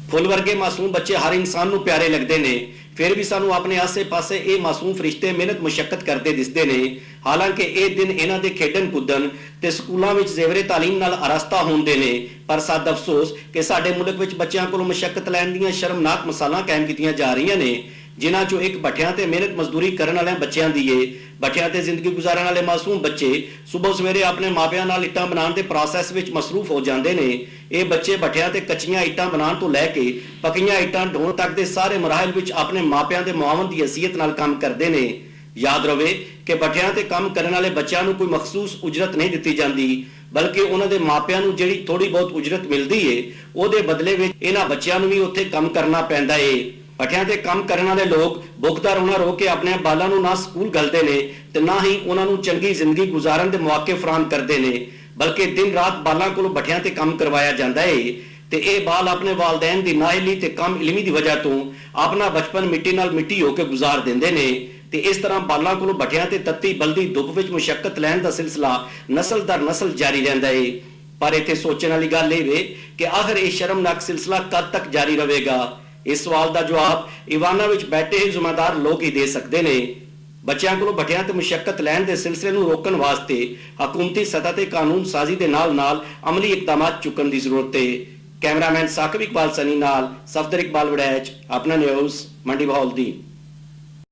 Full वर्गे मासूम बच्चे हर इंसान नूं प्यारे लगते ने, फिर भी सानू अपने आसे पासे ये मासूम फरिश्ते मेहनत मुशक्कत करते दिसते ने। हालांकि ये दिन इन्हां दे खेडन कुदन ते स्कूलों में जेवरे तालीम नाल आरास्ता होंदे ने, पर सद अफसोस कि साडे मुल्क विच बच्चों कोलों मुशक्कत लैण दीयां शर्मनाक मिसालां कायम कीतीआं जा रहीआं ने, जिन्हां चों एक भट्ठियां ते मेहनत मजदूरी करन वाले बच्चों दी है। भट्ठियां ते जिंदगी गुजारन वाले मासूम बच्चे सुबह सवेरे अपने मापियां नाल इट्टां बनाउण दे प्रोसैस विच मसरूफ हो जांदे ने। ये बच्चे भट्ठियां ते कच्चियां इट्टां बनाउण तो लैके पक्कियां इट्टां ढोण तक दे सारे मराहल विच अपने मापियां दे मुआवन दी हैसियत नाल काम करदे ने। याद रवे कि भट्ठियां ते काम करन वाले बच्चों नूं कोई मखसूस उजरत नहीं दित्ती जांदी, बल्कि उन्हां दे मापियां नूं जिहड़ी थोड़ी बहुत उजरत मिलदी है ਉਹਦੇ बदले विच इन्हां बच्चों नूं भी उत्थे काम करना पैंदा है। भट्ठियां ते काम करने वाले लोग भुखदा रोना रो के अपने बालां नूं ना स्कूल घलदे ने ते ना ही उन्हां नूं चंगी जिंदगी गुजारन दे मौके फराहम करदे ने, बल्कि दिन रात बालां कोलों भट्ठियां ते काम करवाया जांदा है ते ये बाल अपने वालदैन दी नाअहली ते कम इलमी दी वजह तो अपना बचपन मिट्टी नाल मिट्टी होके गुजार दिंदे ने ते इस तरह बालां कोलों भट्ठियां ते तत्ती बलदी धुप विच मुशक्कत लैण दा सिलसिला नस्ल दर नस्ल जारी रहिंदा है। पर इत्थे सोचण वाली गल इह वे कि आखिर इह शर्मनाक सिलसिला कद तक जारी रहेगा। इस सवाल का जवाब ईवाना विच बैठे ही जिम्मेदार लोग ही दे सकते हैं। बच्चों को भट्ठियां ते मुशक्कत लैण दे सिलसिले नूं रोकण वास्ते हकूमती सतह ते कानून साजी दे नाल नाल अमली इकदामात चुकण दी जरूरत है। कैमरामैन साकिब इकबाल सनी नाल सफदर इकबाल वड़ैच, अपना न्यूज़ मंडी बहाउल दी।